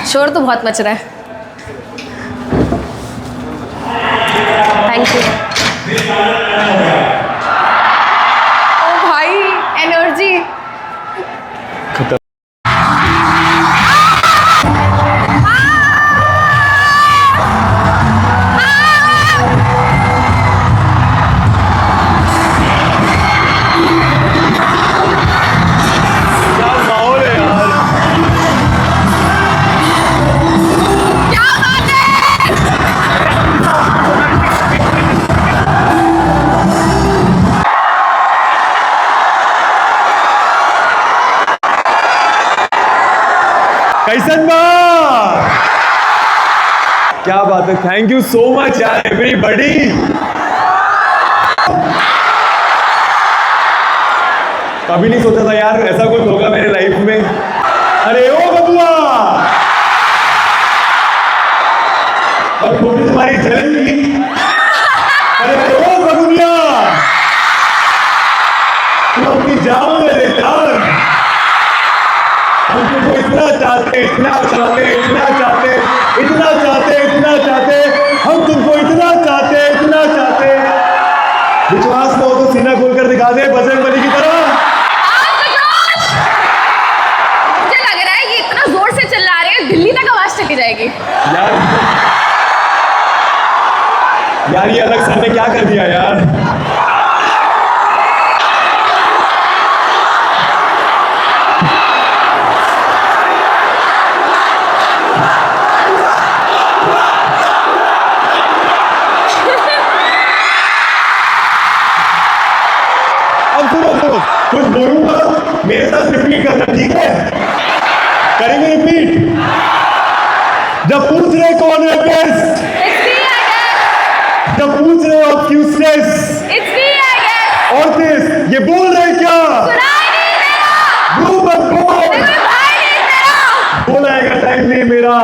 शोर तो बहुत मच रहा है। Thank you. ओ भाई एनर्जी। कैसन बा? क्या बात है, थैंक यू सो मच यार एवरीबॉडी। कभी नहीं सोचा था यार ऐसा कुछ होगा मेरे लाइफ में। अरे ओ बबुआ, और थोड़ी तुम्हारी जलेंगी। अरे ओ बबुनिया, तुम अपनी जान दे दे जान। हम तुमको इतना चाहते, इतना चाहते, इतना चाहते, इतना चाहते, इतना चाहते, हम तुमको इतना चाहते, इतना चाहते। विश्वास न हो तो सीना खोलकर दिखा दे बजरंगबली की तरह। मुझे लग रहा है कि इतना जोर से चिल्ला रहे हैं दिल्ली तक आवाज चली जाएगी। यार ये अलग सर ने क्या कर दिया यार। कुछ बोलूंगा मेरे साथ रिपीट करना, ठीक है? करेंगे रिपीट। जब पूछ रहे कौन है बेस्ट, जब पूछ रहे हो क्यों स्ट्रेस, और दिस ये बोल रहे क्या? बोलाएगा टाइम नहीं मेरा,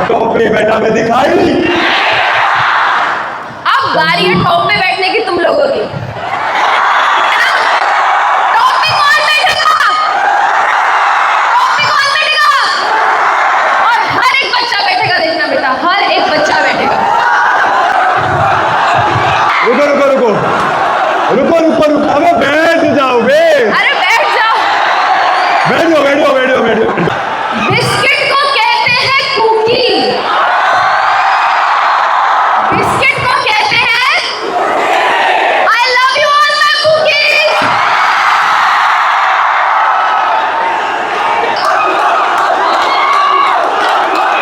टॉप पे बैठा मैं दिखाई नहीं। अब बारी है टॉप पे बैठने की तुम लोगों की। टॉप पे कौन बैठेगा? टॉप पे कौन बैठेगा? और हर एक बच्चा बैठेगा, देखना बेटा, हर एक बच्चा बैठेगा। रुको रुको रुको रुको रुको रुको, अबे बैठ जाओ बे। अरे बैठ जाओ, बैठो बैठो बैठो बैठो। बिस्किट को कहते हैं कुकी। बिस्किट को कहते हैं आई love you all my cookies.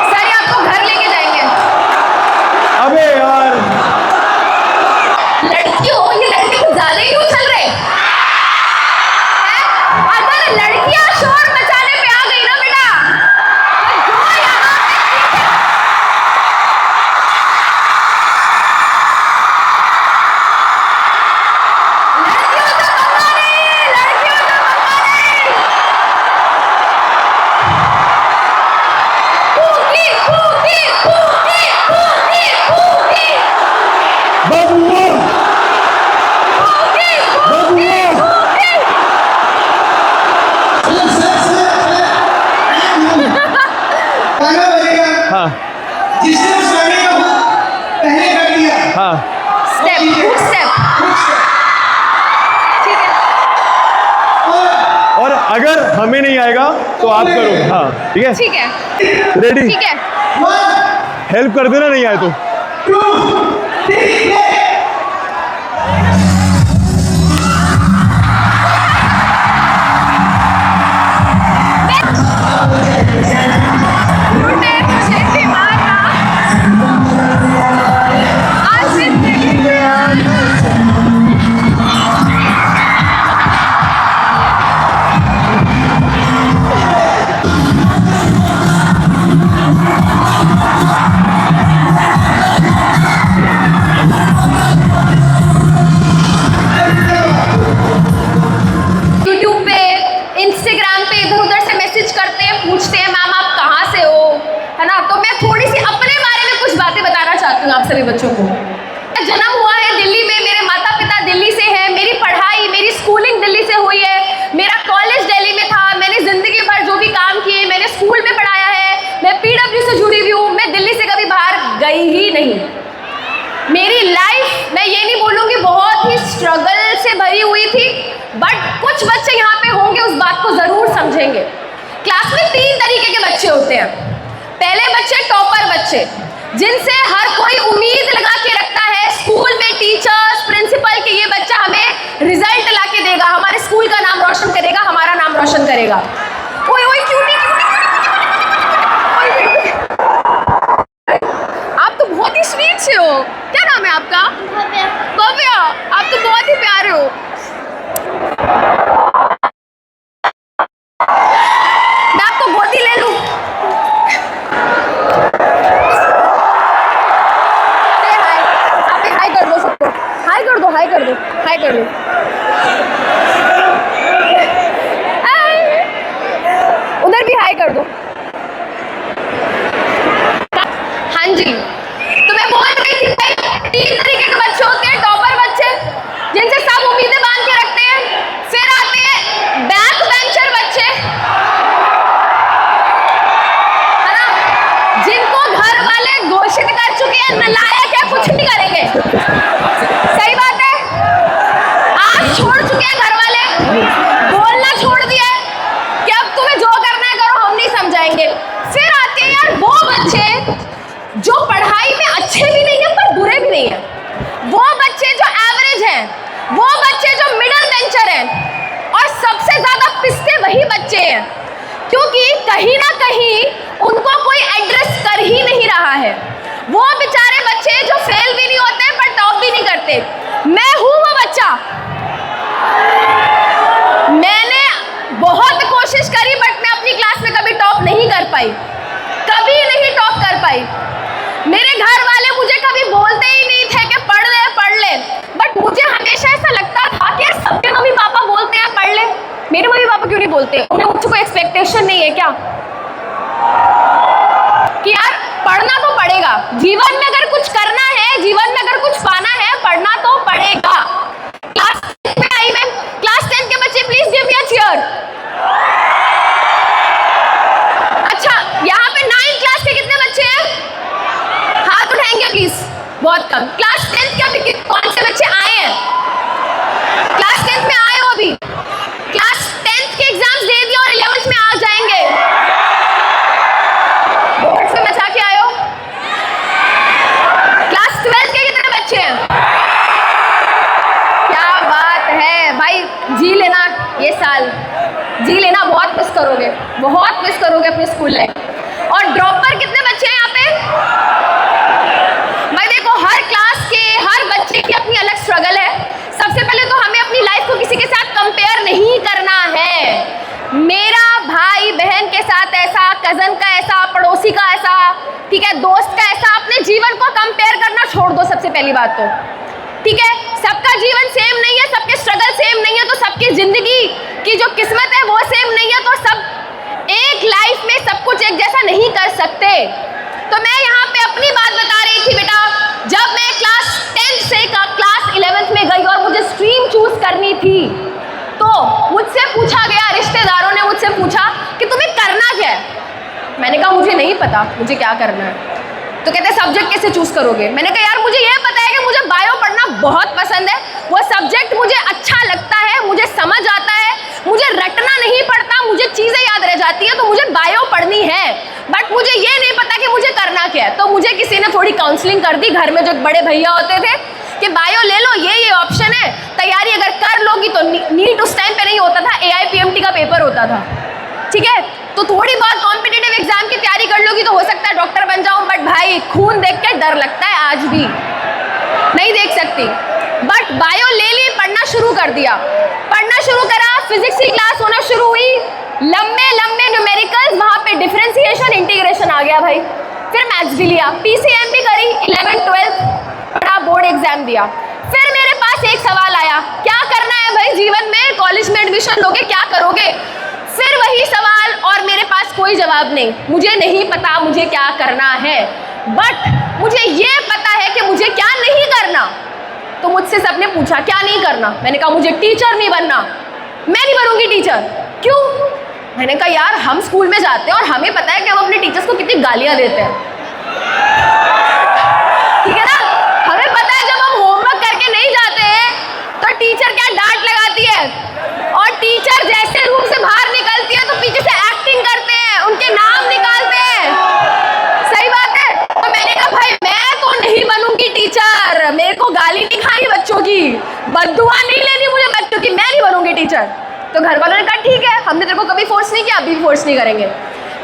Sir ये आपको घर लेके जाएंगे। अबे यार लड़कियों, ये लड़के कुछ ज्यादा ही क्यों चल रहे हैं? अगर लड़कियां शोर मचाने पे आ गई ना बेटा, तो जो यहाँ पे बबुआ बबुआ। हाँ जिसने उस गाने का हुक पहले कर दिया, हाँ स्टेप ठीक है। और और अगर हमें नहीं आएगा तो आप करो। हाँ ठीक है, ठीक है, रेडी? ठीक है। 1 हेल्प कर देना नहीं आए तो। 2 3 लूटे मुझे दीवाना, आज जिंदगी में यूट्यूब पे, इंस्टाग्राम पे इधर उधर से मैसेज करते हैं, पूछते हैं मैम आप कहाँ से हो, है ना? तो मैं थोड़ी सी अपने बारे में कुछ बातें बताना चाहती हूँ आप सभी बच्चों को। जन्म हुआ है दिल्ली में, मेरे माता पिता दिल्ली से हैं, मेरी पढ़ाई, मेरी स्कूलिंग दिल्ली से हुई है, मेरा कॉलेज दिल्ली में था, मैंने जिंदगी भर जो भी काम नहीं। मेरी लाइफ मैं ये नहीं बोलूँगी बहुत ही स्ट्रगल से भरी हुई थी, बट कुछ बच्चे यहाँ पे होंगे उस बात को ज़रूर समझेंगे। क्लास में 3 तरीके के बच्चे होते हैं। पहले बच्चे टॉपर बच्चे, जिनसे हर कोई उम्मीद लगा के रखता है स्कूल में टीचर्स प्रिंसिपल कि ये बच्चा हमें रिजल्ट ला के देगा, हमारे स्कूल का नाम रोशन करेगा, हमारा नाम रोशन करेगा। ओए ओए क्यूटी आप तो बहुत ही स्वीट से हो। क्या नाम है आपका? भव्या। आप तो बहुत ही प्यारे हो। मैं आपको गोदी ले लूं? हाय कर दो सबको, हाय कर दो, हाय कर दो, हाय कर दो। उधर भी हाय कर दो। हाँ जी, तो मैं बोल रही थी 3 तरीके के बच्चे होते हैं। टॉपर बच्चे, जिनसे सब उम्मीदें बांध के रखते हैं। फिर आते हैं बैक बेंचर बच्चे, है ना, जिनको घर वाले घोषित कर चुके हैं नालायक है, कुछ नहीं करेंगे। सही बात है, आज छोड़ चुके हैं घर वाले, बोलना छोड़ दिया है कि अब तुम्हें जो करना है करो, हम नहीं समझाएंगे। फिर आते हैं यार वो बच्चे जो पढ़ाई में अच्छे भी नहीं है पर बुरे भी नहीं है, वो बच्चे जो एवरेज हैं, वो बच्चे जो मिडिल बेंचर हैं, और सबसे ज्यादा पिसते वही बच्चे हैं, क्योंकि कहीं ना कहीं उनको कोई एड्रेस कर ही नहीं रहा है। वो बेचारे बच्चे जो फेल भी नहीं होते पर टॉप भी नहीं करते। मैं हूं वो बच्चा। मैंने बहुत कोशिश करी बट मैं अपनी क्लास में कभी टॉप नहीं कर पाई, कभी नहीं टॉप कर पाई। मेरे घर वाले मुझे कभी बोलते ही नहीं थे कि पढ़ ले, बट मुझे हमेशा ऐसा लगता था कि यार सबके मम्मी पापा बोलते हैं पढ़ ले, मेरे मम्मी पापा क्यों नहीं बोलते? उन्हें मुझसे कोई एक्सपेक्टेशन नहीं है क्या कि यार पढ़ना तो पड़ेगा, जीवन में अगर कुछ करना है, जीवन में अगर कुछ पाना है, पढ़ना तो पड़ेगा। क्लास 10 में आई मैं, क्लास 10 के बच्चे please give me a cheer. अच्छा, यहाँ पे 9th क्लास के कितने बच्चे हैं? हाथ उठाएंगे प्लीज, बहुत कम। क्लास 10th के अभी कौन से बच्चे आए हैं? क्लास 10th में आए हो अभी? क्लास 10th के एग्जाम्स दे दिए और 11th में आ जाएंगे। बोर्ड्स में बचा के आए हो? क्लास 12th के कितने बच्चे हैं? क्या बात है भाई, जी लेना ये साल, जी लेना, बहुत मिस करोगे, बहुत मिस करोगे अपनी स्कूल लाइफ। और ड्रॉपर कितने बच्चे हैं यहाँ पे? भाई देखो, हर क्लास के हर बच्चे की अपनी अलग स्ट्रगल है। सबसे पहले तो हमें अपनी लाइफ को किसी के साथ कंपेयर नहीं करना है। मेरा भाई बहन के साथ ऐसा, कजन का ऐसा, पड़ोसी का ऐसा, ठीक है, दोस्त का ऐसा, अपने जीवन को कंपेयर करना छोड़ दो सबसे पहली बात तो, ठीक है। सबका जीवन सेम नहीं है, सबके स्ट्रगल सेम नहीं है, तो सबकी जिंदगी की जो किस्मत है वो सेम नहीं है, तो सब एक लाइफ में सब कुछ एक जैसा नहीं कर सकते। तो मैं यहाँ पे अपनी बात बता रही थी बेटा, जब मैं क्लास 10 से क्लास 11th में गई और मुझे स्ट्रीम चूज करनी थी, तो मुझसे पूछा गया, रिश्तेदारों ने मुझसे पूछा कि तुम्हें करना क्या है। मैंने कहा मुझे नहीं पता मुझे क्या करना है। तो कहते सब्जेक्ट कैसे चूज करोगे? मैंने कहा यार मुझे ये पता है कि मुझे बायो पढ़ना बहुत पसंद है, वो सब्जेक्ट मुझे अच्छा लगता है, मुझे समझ आता है, मुझे रटना नहीं पड़ता, मुझे चीज़ें याद रह जाती है, तो मुझे बायो पढ़नी है। बट मुझे ये नहीं पता कि मुझे करना क्या है। तो मुझे किसी ने थोड़ी काउंसलिंग कर दी, घर में जो बड़े भैया होते थे, कि बायो ले लो, ये ऑप्शन है, तैयारी अगर कर लोगी तो नीट उस टाइम पे नहीं होता था, AIPMT का पेपर होता था, ठीक है, तो थोड़ी बहुत कॉम्पिटिटिव एग्जाम की तैयारी कर लोगी तो हो सकता है डॉक्टर बन जाऊं। बट भाई खून देख के डर लगता है, आज भी नहीं देख सकती। बट बायो ले ली, पढ़ना शुरू कर दिया, पढ़ना शुरू करा, फिजिक्स की क्लास होना शुरू हुई, लंबे लंबे न्यूमेरिकल्स, वहाँ पे डिफरेंशिएशन इंटीग्रेशन आ गया भाई। फिर मैथ्स भी लिया, PCM भी करी, 11th 12th पढ़ा, बोर्ड एग्जाम दिया। फिर मेरे पास एक सवाल आया, क्या करना है भाई जीवन में, कॉलेज में एडमिशन लोगे, क्या करोगे? फिर वही सवाल और मेरे पास कोई जवाब नहीं, मुझे नहीं पता मुझे क्या करना है, बट मुझे ये पता है कि मुझे क्या नहीं करना। तो मुझसे सबने पूछा क्या नहीं करना, मैंने कहा मुझे टीचर नहीं बनना, मैं नहीं बनूंगी टीचर। क्यों? मैंने कहा यार हम स्कूल में जाते हैं और हमें पता है कि हम अपने टीचर्स को कितनी गालियां देते हैं। टीचर क्या डांट लगाती है, और टीचर जैसे रूम से बाहर निकलती है तो पीछे से एक्टिंग करते हैं, उनके नाम निकालते हैं। सही बात है। तो मैंने कहा भाई मैं तो नहीं बनूंगी टीचर, मेरे को गाली नहीं खानी बच्चों की, बद्दुआ नहीं लेनी मुझे बच्चों की, मैं नहीं बनूंगी टीचर। तो घर वालों ने कहा ठीक है, हमने तेरे को कभी फोर्स नहीं किया, अभी भी फोर्स नहीं करेंगे।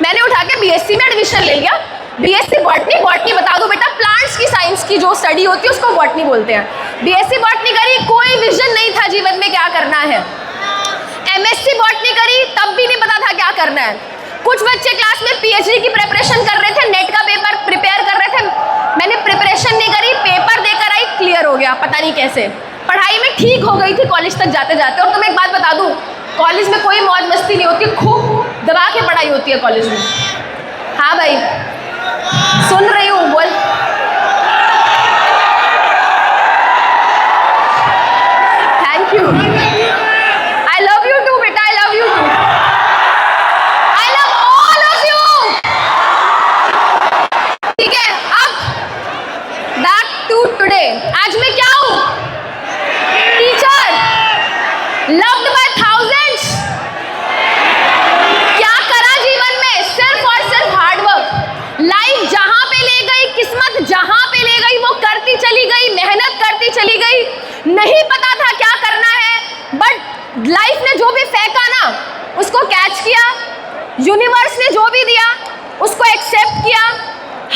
मैंने उठा के बीएससी में एडमिशन ले लिया। बीएससी बॉटनी, बॉटनी बता दो बेटा, प्लांट्स की साइंस की जो स्टडी होती है उसको बॉटनी बोलते हैं। बीएससी बॉटनी करी, कोई विजन नहीं था जीवन में क्या करना है। एमएससी बॉटनी करी, तब भी नहीं पता था क्या करना है। कुछ बच्चे क्लास में पीएचडी की प्रिपरेशन कर रहे थे, नेट का पेपर प्रिपेयर कर रहे थे। मैंने प्रिपरेशन नहीं करी, पेपर देकर आई, क्लियर हो गया, पता नहीं कैसे। पढ़ाई में ठीक हो गई थी कॉलेज तक जाते जाते। और तुम्हें एक बात बता दूं, कॉलेज में कोई मौज मस्ती नहीं होती, खूब दबा के पढ़ाई होती है कॉलेज में। हाँ भाई सुन रही हूँ, बोल। Thank you, I love you too बेटा, I love you too, I love all of you. ठीक है, अब बैक टू टुडे। आज मैं क्या हूँ? Teacher, loved by thousands. क्या करा जीवन में? सिर्फ और सिर्फ हार्डवर्क। लाइफ जहां पे ले गई, किस्मत जहां पे ले गई, वो करती चली गई, मेहनत करती चली गई। नहीं पता था क्या करना है, बट लाइफ ने जो भी फेंका ना उसको कैच किया, यूनिवर्स ने जो भी दिया उसको एक्सेप्ट किया,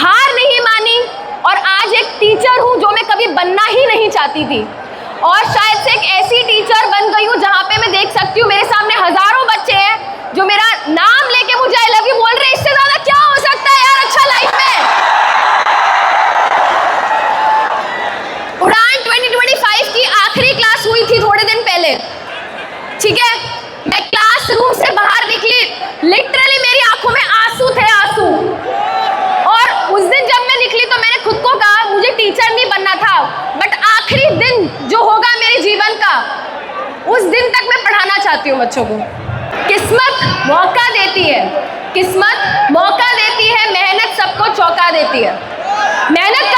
हार नहीं मानी, और आज एक टीचर हूं जो मैं कभी बनना ही नहीं चाहती थी। और शायद से एक ऐसी टीचर बन गई हूँ जहाँ पे मैं देख सकती हूँ मेरे सामने हजारों बच्चे हैं जो मेरा नाम लेके मुझे आई लव यू बोल रहे हैं। इससे ज्यादा क्या हो सकता है यार अच्छा लाइफ में। उड़ान 2025 की आखिरी क्लास हुई थी थोड़े दिन पहले, ठीक है। मैं क्लासरूम से बाहर निकली, लिटरली मेरी आंखों में आंसू थे, आंसू। और उस दिन जब मैं निकली तो मैंने खुद को कहा मुझे टीचर नहीं बनना था, बट आखिरी दिन जो होगा मेरे जीवन का, उस दिन तक मैं पढ़ाना चाहती हूँ बच्चों को। किस्मत मौका देती है, किस्मत मौका देती है, मेहनत सबको चौंका देती है। मेहनत